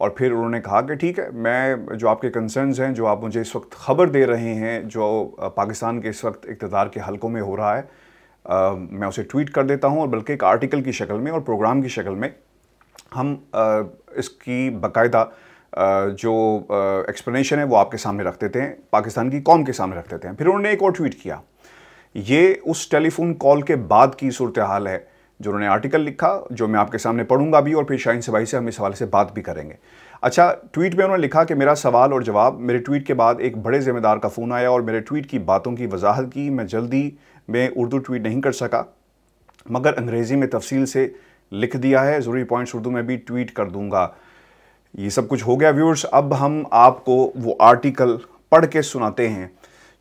اور پھر انہوں نے کہا کہ ٹھیک ہے، میں جو آپ کے کنسرنز ہیں، جو آپ مجھے اس وقت خبر دے رہے ہیں، جو پاکستان کے اس وقت اقتدار کے حلقوں میں ہو رہا ہے، میں اسے ٹویٹ کر دیتا ہوں، اور بلکہ ایک آرٹیکل کی شکل میں اور پروگرام کی شکل میں ہم اس کی باقاعدہ جو ایکسپلینیشن ہے وہ آپ کے سامنے رکھ دیتے ہیں، پاکستان کی قوم کے سامنے رکھ دیتے ہیں۔ پھر انہوں نے ایک اور ٹویٹ کیا، یہ اس ٹیلی فون کال کے بعد کی صورتحال ہے جو انہوں نے آرٹیکل لکھا، جو میں آپ کے سامنے پڑھوں گا بھی، اور پھر شاہین سباہی سے ہم اس حوالے سے بات بھی کریں گے۔ اچھا، ٹویٹ میں انہوں نے لکھا کہ میرا سوال اور جواب، میرے ٹویٹ کے بعد ایک بڑے ذمہ دار کا فون آیا اور میرے ٹویٹ کی باتوں کی وضاحت کی۔ میں جلدی میں اردو ٹویٹ نہیں کر سکا، مگر انگریزی میں تفصیل سے لکھ دیا ہے، ضروری پوائنٹس اردو میں بھی ٹویٹ کر دوں گا۔ یہ سب کچھ ہو گیا ویورز۔ اب ہم آپ کو وہ آرٹیکل پڑھ کے سناتے ہیں،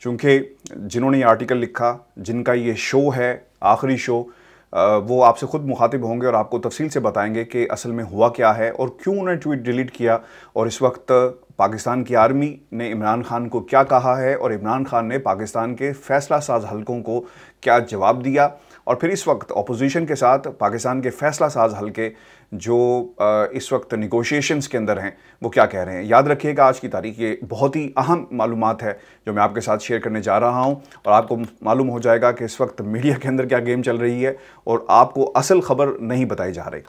چونکہ جنہوں نے یہ آرٹیکل لکھا، جن کا یہ شو ہے، آخری شو، وہ آپ سے خود مخاطب ہوں گے اور آپ کو تفصیل سے بتائیں گے کہ اصل میں ہوا کیا ہے اور کیوں انہوں نے ٹویٹ ڈیلیٹ کیا، اور اس وقت پاکستان کی آرمی نے عمران خان کو کیا کہا ہے، اور عمران خان نے پاکستان کے فیصلہ ساز حلقوں کو کیا جواب دیا، اور پھر اس وقت اپوزیشن کے ساتھ پاکستان کے فیصلہ ساز حلقے جو اس وقت نیگوشیشنز کے اندر ہیں وہ کیا کہہ رہے ہیں۔ یاد رکھیے گا، آج کی تاریخ یہ بہت ہی اہم معلومات ہے جو میں آپ کے ساتھ شیئر کرنے جا رہا ہوں، اور آپ کو معلوم ہو جائے گا کہ اس وقت میڈیا کے اندر کیا گیم چل رہی ہے اور آپ کو اصل خبر نہیں بتائی جا رہی۔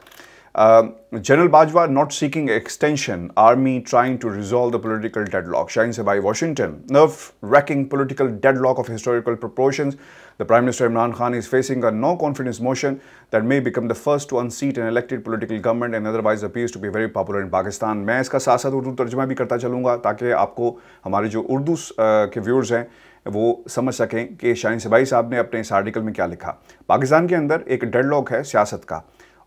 General Bajwa not seeking extension, army trying to resolve the political deadlock. Shaheen Sabai, Washington. Nerve-wracking political deadlock of historical proportions. The Prime Minister Imran Khan is facing a no-confidence motion that may become the first to unseat an elected political government and otherwise appears to be very popular in Pakistan. میں اس کا ساتھ ساتھ اردو ترجمہ بھی کرتا چلوں گا تاکہ آپ کو ہمارے جو اردو کے ویورز ہیں وہ سمجھ سکیں کہ شاہین سبائی صاحب نے اپنے اس آرٹیکل میں کیا لکھا۔ پاکستان کے اندر ایک ڈیڈ لاک ہے سیاست کا،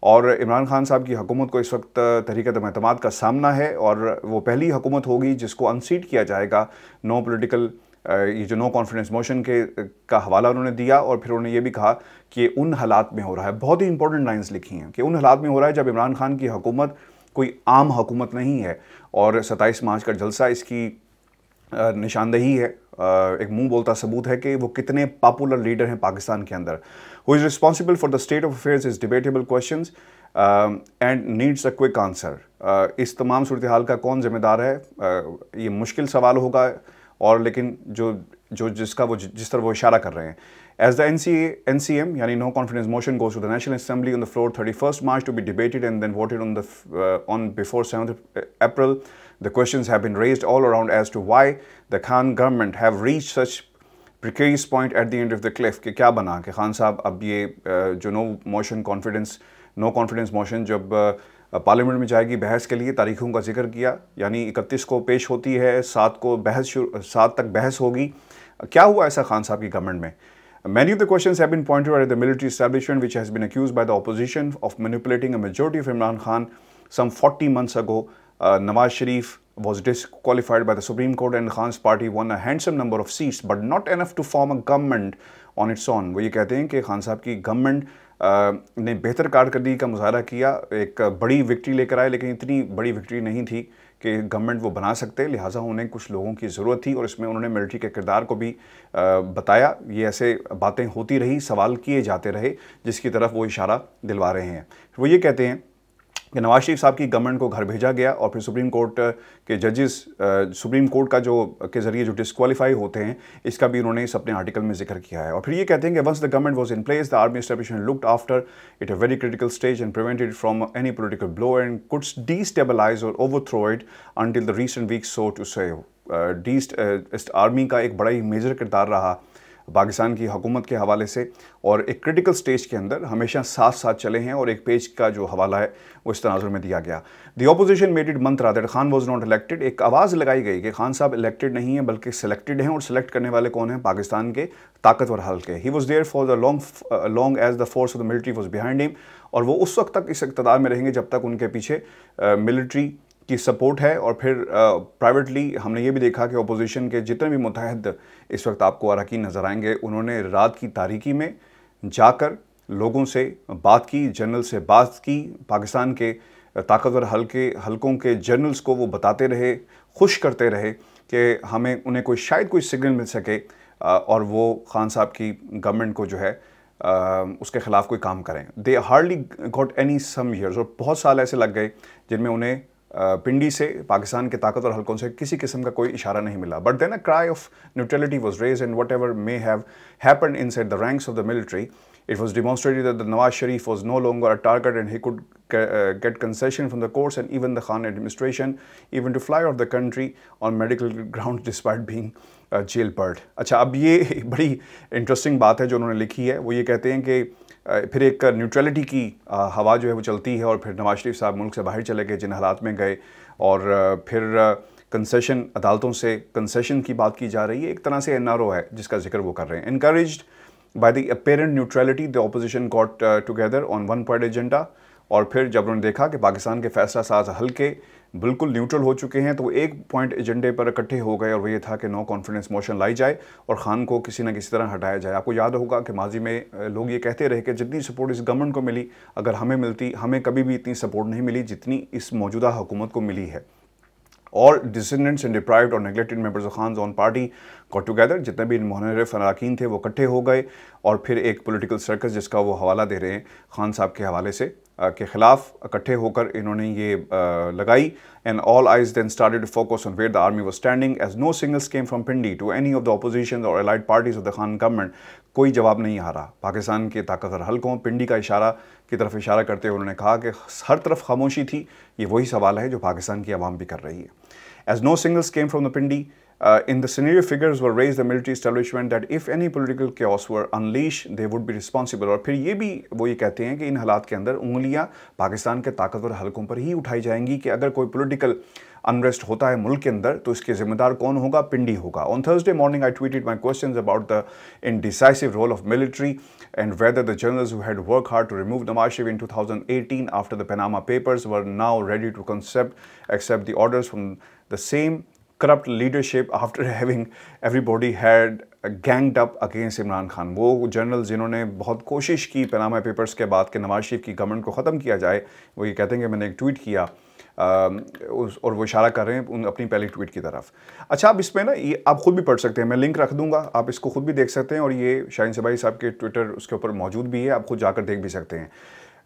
اور عمران خان صاحب کی حکومت کو اس وقت تحریک عدم اعتماد کا سامنا ہے، اور وہ پہلی حکومت ہوگی جس کو انسیٹ کیا جائے گا۔ یہ جو نو کانفیڈنس موشن کا حوالہ انہوں نے دیا، اور پھر انہوں نے یہ بھی کہا کہ ان حالات میں ہو رہا ہے، بہت ہی امپورٹنٹ لائنز لکھی ہیں کہ ان حالات میں ہو رہا ہے جب عمران خان کی حکومت کوئی عام حکومت نہیں ہے، اور 27 مارچ کا جلسہ اس کی نشاندہی ہے، ایک منہ بولتا ثبوت ہے کہ وہ کتنے پاپولر لیڈر ہیں پاکستان کے اندر۔ Who is responsible for the state of affairs is debatable questions and needs a quick answer. اس تمام صورتحال کا کون ذمہ دار ہے، یہ مشکل سوال ہوگا، اور لیکن جس طرح وہ اشارہ کر رہے ہیں۔ As the NCM یعنی No Confidence Motion goes to the National Assembly on the floor 31st March to be debated and then voted on before 7th April, the questions have been raised all around as to why the Khan government have reached such precarious point at the end of the cliff کہ کیا بنا کہ خان صاحب اب یہ جو no confidence motion جب parliament میں جائے گی بحث کے لیے، تاریخوں کا ذکر کیا، یعنی 31 کو پیش ہوتی ہے، 7 تک بحث ہوگی، کیا ہوا ایسا خان صاحب کی گورنمنٹ میں؟ Many of the questions have been pointed out at the military establishment which has been accused by the opposition of manipulating a majority of Imran Khan. Some 40 months ago, Nawaz Sharif was disqualified by the Supreme Court and Khan's party won a handsome number of seats but not enough to form a government on its own. وہ یہ کہتے ہیں کہ خان صاحب کی government نے بہتر کارکردگی کا مظاہرہ کیا، ایک بڑی وکٹری لے کر آئے، لیکن اتنی بڑی وکٹری نہیں تھی کہ گورنمنٹ وہ بنا سکتے، لہٰذا انہیں کچھ لوگوں کی ضرورت تھی، اور اس میں انہوں نے ملٹری کے کردار کو بھی بتایا۔ یہ ایسے باتیں ہوتی رہی، سوال کیے جاتے رہے جس کی طرف وہ اشارہ دلوا رہے ہیں۔ وہ یہ کہتے ہیں کہ نواز شریف صاحب کی گورنمنٹ کو گھر بھیجا گیا، اور پھر سپریم کورٹ کے ججز سپریم کورٹ کا کے ذریعے جو ڈسکوالیفائی ہوتے ہیں، اس کا بھی انہوں نے اس اپنے آرٹیکل میں ذکر کیا ہے۔ اور پھر یہ کہتے ہیں کہ once the government was in place the army establishment looked after it a very critical stage and prevented from any political blow and could destabilise اور overthrow it until the recent week so to save. Army کا ایک بڑا ہی major کردار رہا پاکستان کی حکومت کے حوالے سے، اور ایک کرٹیکل سٹیج کے اندر ہمیشہ ساتھ چلے ہیں، اور ایک پیج کا جو حوالہ ہے وہ اس تناظر میں دیا گیا۔ The opposition made it mantra that Khan was not elected. ایک آواز لگائی گئی کہ خان صاحب الیکٹڈ نہیں ہیں بلکہ سلیکٹڈ ہیں، اور سلیکٹ کرنے والے کون ہیں؟ پاکستان کے طاقتور حلقے۔ He was there for the long as the force of the military was behind ہم، اور وہ اس وقت تک اس اقتدار میں رہیں گے جب تک ان کے پیچھے ملٹری کی سپورٹ ہے۔ اور پھر پرائیویٹلی ہم نے یہ بھی دیکھا کہ اپوزیشن کے جتنے بھی متحد اس وقت آپ کو اراکین نظر آئیں گے، انہوں نے رات کی تاریکی میں جا کر لوگوں سے بات کی، جنرل سے بات کی، پاکستان کے طاقتور حلقوں کے جنرلز کو وہ بتاتے رہے، خوش کرتے رہے کہ ہمیں انہیں شاید کوئی سگنل مل سکے اور وہ خان صاحب کی گورنمنٹ کو جو ہے اس کے خلاف کوئی کام کریں۔ They hardly got any some years, اور بہت سال ایسے لگ گئے جن میں انہیں پنڈی سے پاکستان کے طاقتور حلقوں سے کسی قسم کا کوئی اشارہ نہیں ملا. But then a cry of neutrality was raised and whatever may have happened inside the ranks of the military. It was demonstrated that the Nawaz Sharif was no longer a target and he could get concession from the courts and even the Khan administration, even to fly out the country on medical grounds despite being jailbird. اچھا اب یہ بڑی interesting بات ہے جو انہوں نے لکھی ہے. وہ یہ کہتے ہیں کہ پھر ایک نیوٹرلٹی کی ہوا جو ہے وہ چلتی ہے اور پھر نواز شریف صاحب ملک سے باہر چلے گئے جن حالات میں گئے, اور پھر کنسیشن عدالتوں سے کنسیشن کی بات کی جا رہی ہے. ایک طرح سے NRO ہے جس کا ذکر وہ کر رہے ہیں. Encouraged by the apparent neutrality, the opposition got together on one point agenda. اور پھر جب انہوں نے دیکھا کہ پاکستان کے فیصلہ ساز حلقے بالکل نیوٹرل ہو چکے ہیں تو وہ ایک پوائنٹ ایجنڈے پر اکٹھے ہو گئے, اور وہ یہ تھا کہ نو کانفیڈنس موشن لائی جائے اور خان کو کسی نہ کسی طرح ہٹایا جائے. آپ کو یاد ہوگا کہ ماضی میں لوگ یہ کہتے رہے کہ جتنی سپورٹ اس گورنمنٹ کو ملی اگر ہمیں ملتی, ہمیں کبھی بھی اتنی سپورٹ نہیں ملی جتنی اس موجودہ حکومت کو ملی ہے. All descendants and deprived or neglected members of Khan's own party got together. جتنے بھی منحرف اراکین تھے وہ اکٹھے ہو گئے اور پھر ایک پولیٹیکل سرکس جس کا وہ حوالہ دے رہے ہیں خان صاحب کے حوالے سے کے خلاف اکٹھے ہو کر انہوں نے یہ لگائی. And all eyes then started to focus on where the army was standing as no signals came from Pindi to any of the opposition or allied parties of the Khan government. کوئی جواب نہیں آ رہا. پاکستان کے طاقتور حلقوں پنڈی کا اشارہ کی طرف اشارہ کرتے ہوئے انہوں نے کہا کہ ہر طرف خاموشی تھی. یہ وہی سوال ہے جو پاکستان کی عوام بھی کر رہی ہے. As no signals came from the Pindi, in the scenario figures were raised the military establishment that if any political chaos were unleashed, they would be responsible. اور پھر یہ بھی وہ یہ کہتے ہیں کہ ان حالات کے اندر انگلیاں پاکستان کے طاقتور حلقوں پر ہی اٹھائی جائیں گی کہ اگر کوئی پولیٹیکل انریسٹ ہوتا ہے ملک کے اندر تو اس کے ذمہ دار کون ہوگا؟ پنڈی ہوگا. On Thursday morning I tweeted my questions about the indecisive role of military and whether the journalists who had worked hard to remove Nawaz Sharif in 2018 after the Panama Papers were now ready to accept the orders from the same corrupt leadership after having everybody had ganged up against Imran Khan. وہ general جنہوں نے بہت کوشش کی Panama papers کے بعد کہ نواز شریف کی گورنمنٹ کو ختم کیا جائے, وہ یہ کہتے ہیں کہ میں نے ایک ٹویٹ کیا اور وہ اشارہ کر رہے ہیں اپنی پہلی ٹویٹ کی طرف. اچھا اب اس میں نا یہ آپ خود بھی پڑھ سکتے ہیں, میں لنک رکھ دوں گا, آپ اس کو خود بھی دیکھ سکتے ہیں, اور یہ شاہین صباحی صاحب کے ٹویٹر اس کے اوپر موجود بھی ہے, آپ خود جا کر دیکھ بھی سکتے ہیں.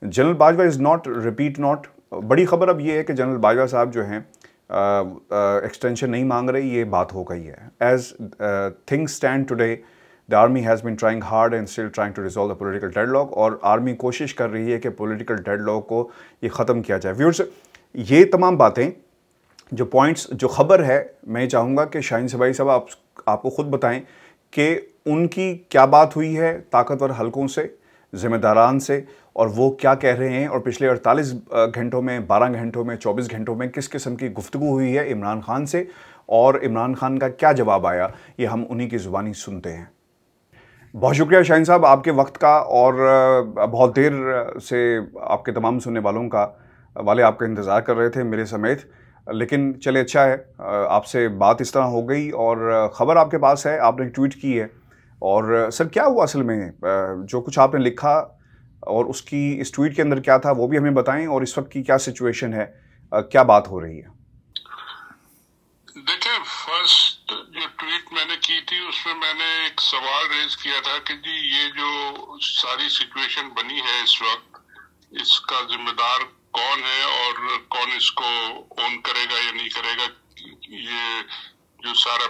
General Bajwa is not repeat not. بڑی خبر اب یہ ہے کہ جنرل باجوہ صاحب جو ہیں ایکسٹینشن نہیں مانگ رہے, یہ بات ہو گئی ہے. As things stand today the army has been trying hard and still trying to resolve the political deadlock, اور آرمی کوشش کر رہی ہے کہ پولیٹیکل ڈیڈلاک کو یہ ختم کیا جائے. ویورز یہ تمام باتیں جو پوائنٹس جو خبر ہے, میں چاہوں گا کہ شاہین صباحی صاحب آپ کو خود بتائیں کہ ان کی کیا بات ہوئی ہے طاقتور حلقوں سے, ذمہ داران سے, اور وہ کیا کہہ رہے ہیں, اور پچھلے 48 گھنٹوں میں 12 گھنٹوں میں 24 گھنٹوں میں کس قسم کی گفتگو ہوئی ہے عمران خان سے, اور عمران خان کا کیا جواب آیا, یہ ہم انہی کی زبانی سنتے ہیں. بہت شکریہ شاہین صاحب آپ کے وقت کا, اور بہت دیر سے آپ کے تمام سننے والے آپ کا انتظار کر رہے تھے میرے سمیت, لیکن چلے اچھا ہے آپ سے بات اس طرح ہو گئی, اور خبر آپ کے پاس ہے, آپ نے ٹویٹ کی ہے. اور سر کیا ہوا اصل میں, جو کچھ آپ نے لکھا اور اس کی اس ٹویٹ کے اندر کیا تھا وہ بھی ہمیں بتائیں, اور اس وقت کی کیا سچویشن ہے, کیا بات ہو رہی ہے؟ دیکھیں فرسٹ جو ٹویٹ میں نے کی تھی اس میں میں نے ایک سوال ریز کیا تھا کہ جی یہ جو ساری سچویشن بنی ہے اس وقت, اس کا ذمہ دار کون ہے اور کون اس کو اون کرے گا یا نہیں کرے گا. یہ جو سارا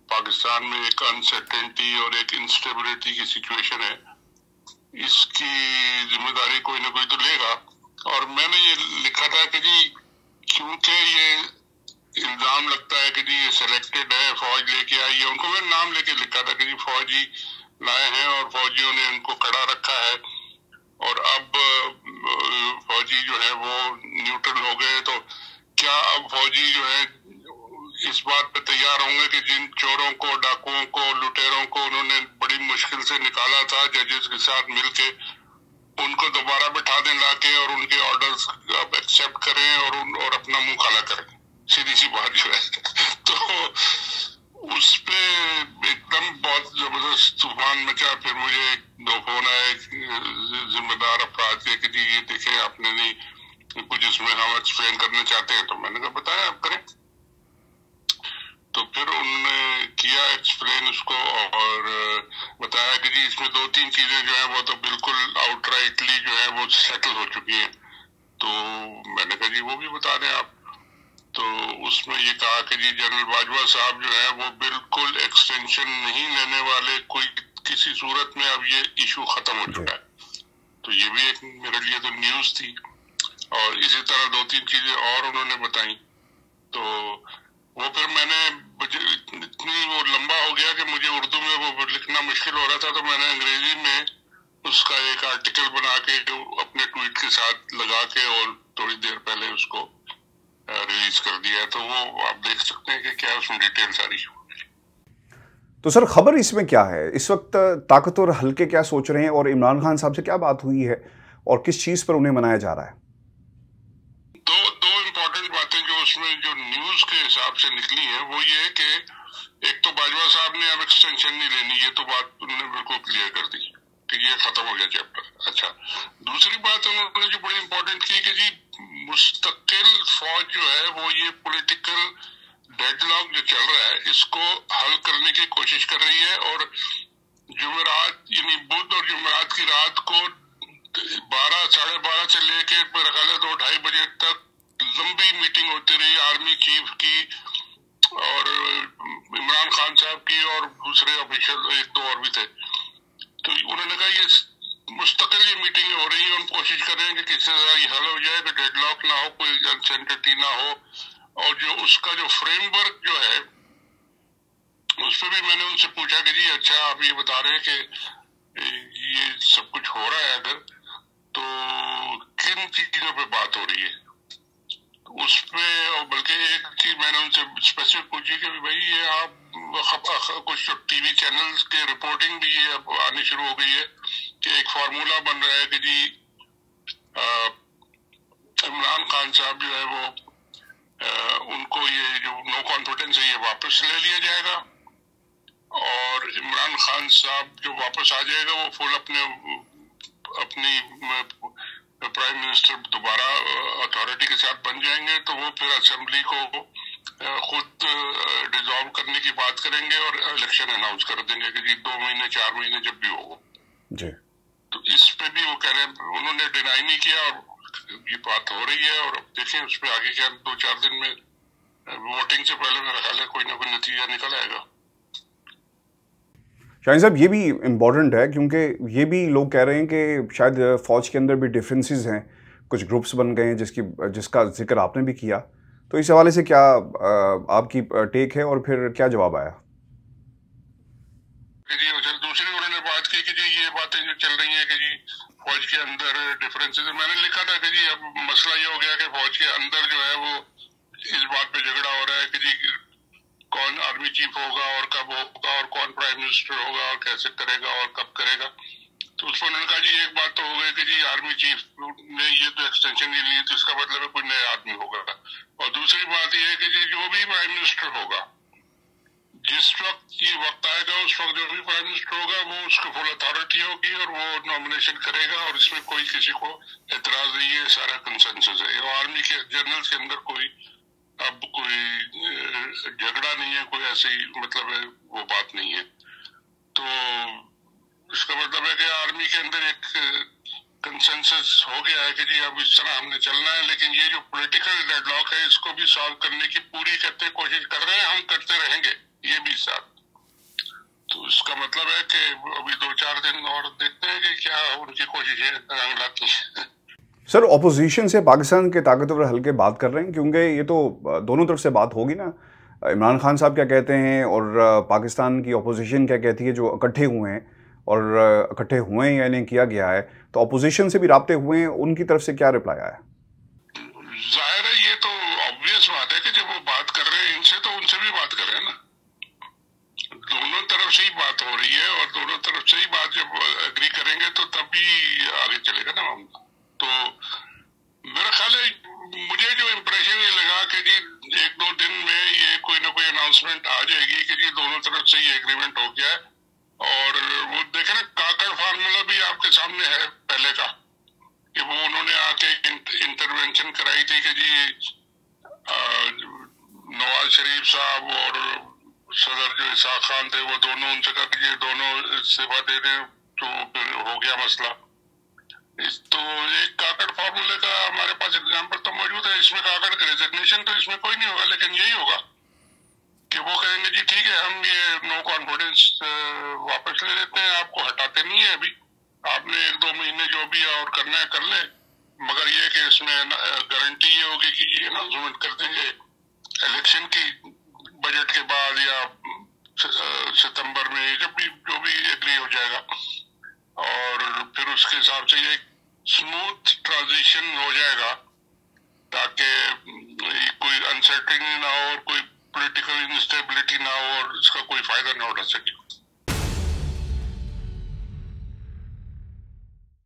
پاکستان میں ایک انسرٹنٹی اور ایک انسٹیبلٹی کی سچویشن ہے, اس کی ذمہ داری کوئی نہ کوئی تو لے گا. اور میں نے یہ لکھا تھا کہ جی کیونکہ یہ الزام لگتا ہے کہ جی یہ سلیکٹڈ ہے, فوج لے کے آئی ہے, ان کو میں نام لے کے لکھا تھا کہ جی فوجی لائے ہیں اور فوجیوں نے ان کو کھڑا رکھا ہے, اور اب فوجی جو ہے وہ نیوٹرل ہو گئے, تو کیا اب فوجی جو ہے اس بات پہ تیار ہوں گے کہ جن چوروں کو, ڈاکوؤں کو, لٹیروں کو انہوں نے بڑی مشکل سے نکالا تھا ججز کے ساتھ مل کے, ان کو دوبارہ بٹھا دیں لا کے, اور ان کے آرڈرز اب ایکسیپٹ کریں اور اپنا منہ کالا کریں, سیدھی سی بات جو ہے. تو اس پہ ایک دم بہت زبردست طوفان مچا. پھر مجھے 2 فون آئے ذمہ دار افراد کے کہ جی یہ دیکھیں آپ نے نہیں کچھ اس میں ہم ایکسپلین کرنا چاہتے ہیں, تو میں نے کہا بتائیں آپ کریں. تو پھر انہوں نے کیا ایکسپلین اس کو, اور بتایا کہ جی اس میں 2-3 چیزیں جو ہیں وہ تو بالکل آؤٹ رائٹلی جو ہے وہ سیٹل ہو چکی ہیں. تو میں نے کہا جی وہ بھی بتا دیں آپ. تو اس میں یہ کہا کہ جی جنرل باجوہ صاحب جو ہے وہ بالکل ایکسٹینشن نہیں لینے والے، کوئی کسی صورت میں اب یہ ایشو ختم ہو چکا ہے. تو یہ بھی ایک میرے لیے تو نیوز تھی. اور اسی طرح 2-3 چیزیں اور انہوں نے بتائیں. تو وہ پھر میں نے اتنی وہ لمبا ہو گیا کہ مجھے اردو میں وہ لکھنا مشکل ہو رہا تھا، تو میں نے انگریزی میں اس کا ایک آرٹیکل بنا کے جو اپنے ٹویٹ کے ساتھ لگا کے اور تھوڑی دیر پہلے اس کو ریلیز کر دیا. تو وہ آپ دیکھ سکتے ہیں کہ کیا اس میں ڈیٹیل ساری. تو سر خبر اس میں کیا ہے اس وقت؟ طاقتور حلقے کیا سوچ رہے ہیں اور عمران خان صاحب سے کیا بات ہوئی ہے اور کس چیز پر انہیں منایا جا رہا ہے؟ دو امپورٹنٹ باتیں جو اس میں جو نیوز کے حساب سے نکلی ہیں وہ یہ ہے کہ ایک تو باجوہ صاحب نے اب ایکسٹینشن نہیں لینی، یہ تو بات انہوں نے بالکل کلیئر کر دی کہ یہ ختم ہو گیا چیپٹر. اچھا، دوسری بات انہوں نے جو بڑی امپورٹنٹ کی کہ جی مستقل فوج جو ہے وہ یہ پولیٹیکل ڈیڈ لاک جو چل رہا ہے اس کو حل کرنے کی کوشش کر رہی ہے. اور جمعرات یعنی بدھ اور جمعرات کی رات کو 12-12:30 سے لے کے میرا خیال ہے 2-2:30 بجے تک لمبی میٹنگ ہوتی رہی آرمی چیف کی اور عمران خان صاحب کی اور دوسرے آفیشل 1-2 اور بھی تھے. تو انہوں نے کہا یہ مستقل یہ میٹنگیں ہو رہی ہیں، ہم کوشش کر رہے ہیں کہ کس طرح یہ حل ہو جائے، کہ ڈیڈ لاک نہ ہو، کوئی انسینٹی نہ ہو. اور جو اس کا جو فریم ورک جو ہے اس پہ بھی میں نے ان سے پوچھا کہ جی اچھا آپ یہ بتا رہے ہیں کہ یہ سب کچھ ہو رہا ہے اگر تو کن چیزوں پہ بات ہو رہی ہے. اس پہ اور بلکہ ایک چیز میں نے ان سے اسپیسیفک پوچھی کہ بھائی یہ آپ کچھ ٹی وی چینلز کے رپورٹنگ بھی یہ اب آنی شروع ہو گئی ہے کہ ایک فارمولا بن رہا ہے کہ جی عمران خان صاحب جو ہے وہ ان کو یہ جو نو کانفیڈنس ہے یہ واپس لے لیا جائے گا اور عمران خان صاحب جو واپس آ جائے گا وہ فل اپنی پرائم منسٹر دوبارہ اتھارٹی کے ساتھ بن جائیں گے. تو وہ پھر اسمبلی کو خود ڈیزالو کرنے کی بات کریں گے اور الیکشن اناؤنس کر دیں گے کہ جی 2 مہینے 4 مہینے جب بھی ہو. جی تو اس پہ بھی وہ کہہ رہے ہیں، انہوں نے ڈینائی نہیں کیا اور یہ بات ہو رہی ہے. اور دیکھیں اس پہ آگے کیا 2-4 دن میں ووٹنگ سے پہلے میرا خیال ہے کوئی نہ کوئی نتیجہ نکل آئے گا. شاہین صاحب یہ بھی امپورٹنٹ ہے کیونکہ یہ بھی لوگ کہہ رہے ہیں کہ شاید فوج کے اندر بھی ڈفرینسز ہیں، کچھ گروپس بن گئے ہیں جس کا ذکر آپ نے بھی کیا. تو اس حوالے سے کیا آپ کی ٹیک ہے اور پھر کیا جواب آیا؟ دوسری انہوں نے بات کی کہ جی یہ باتیں جو چل رہی ہیں کہ جی فوج کے اندر ڈفرینسز، میں نے لکھا تھا کہ جی اب مسئلہ یہ ہو گیا کہ فوج کے اندر جو ہے وہ اس بات پہ جھگڑا ہو رہا ہے کہ جی کون آرمی چیف ہوگا اور کب ہوگا اور کون پرائم منسٹر ہوگا اور کیسے کرے گا اور کب کرے گا. تو اس پر انہوں نے کہا جی ایک بات تو ہو گئی کہ جی آرمی چیف نے یہ تو ایکسٹینشن نہیں لی تو اس کا مطلب ہے کوئی نیا آدمی ہوگا. اور دوسری بات یہ ہے کہ جی جو بھی پرائم منسٹر ہوگا جس وقت یہ وقت آئے گا اس وقت جو بھی پرائم منسٹر ہوگا وہ اس کو فل اتھارٹی ہوگی اور وہ نامنیشن کرے گا اور اس میں کوئی کسی کو اعتراض نہیں ہے، سارا کنسنسس ہے. اور آرمی کے جنرلز کے اندر کوئی اب کوئی جھگڑا نہیں ہے، کوئی ایسی مطلب ہے وہ بات نہیں ہے. تو اس کا مطلب ہے کہ آرمی کے اندر ایک کنسنسس ہو گیا ہے کہ جی اب اس طرح ہم نے چلنا ہے. لیکن یہ جو پولیٹیکل ڈیڈ لاک ہے اس کو بھی سالو کرنے کی پوری کوشش کر رہے ہیں، ہم کرتے رہیں گے یہ بھی ساتھ. تو اس کا مطلب ہے کہ ابھی 2-4 دن اور دیکھتے ہیں کہ کیا ان کی کوششیں رنگ لاتی ہیں. سر اپوزیشن سے پاکستان کے طاقتور حلقے بات کر رہے ہیں کیونکہ یہ تو دونوں طرف سے بات ہوگی نا. عمران خان صاحب کیا کہتے ہیں اور پاکستان کی اپوزیشن کیا کہتی ہے جو اکٹھے ہوئے ہیں اور اکٹھے ہوئے ہیں یعنی کیا گیا ہے. تو اپوزیشن سے بھی رابطے ہوئے ہیں، ان کی طرف سے کیا رپلائی آیا ہے؟ ظاہر ہے یہ تو obvious بات ہے کہ جب وہ بات کر رہے ہیں ان سے تو ان سے بھی بات کر رہے ہیں نا. دونوں طرف سے ہی بات ہو رہی ہے اور دونوں طرف سے ہی بات جب اگری کریں گے تو تب بھی آگے چلے گا نا معاملہ. تو میرا خیال ہے مجھے جو امپریشن یہ لگا کہ جی 1-2 دن میں یہ کوئی نہ کوئی اناؤنسمنٹ آ جائے گی کہ جی دونوں طرف سے یہ ایگریمنٹ ہو گیا ہے. اور وہ دیکھیں نا کاکڑ فارمولا بھی آپ کے سامنے ہے پہلے کا کہ وہ انہوں نے آ کے انٹروینشن کرائی تھی کہ جی نواز شریف صاحب اور صدر جو اسحاق خان تھے وہ دونوں ان سے کہا کہ یہ دونوں استعفیٰ دے دیں تو پھر ہو گیا مسئلہ. تو ایک کاکڑ فارمولے کا ہمارے پاس اگزامپل تو موجود ہے. اس میں کاکڑ کا ریزگنیشن تو اس میں کوئی نہیں ہوگا، لیکن یہی ہوگا کہ وہ کہیں گے جی ٹھیک ہے ہم یہ نو کانفیڈنس واپس لے لیتے ہیں، آپ کو ہٹاتے نہیں ہیں، ابھی آپ نے 1-2 مہینے جو بھی اور کرنا ہے کر لیں، مگر یہ کہ اس میں گارنٹی یہ ہوگی کہ یہ اناؤنسمنٹ کر دیں گے الیکشن کی، بجٹ کے بعد یا ستمبر میں، جب بھی جو بھی ایگری ہو جائے گا، اور پھر اس کے حساب سے یہ اسموتھ ٹرانزیشن ہو جائے گا تاکہ کوئی انسرٹنی نہ ہو اور کوئی پولیٹیکل انسٹیبلٹی نہ ہو اور اس کا کوئی فائدہ نہ اٹھا سکے.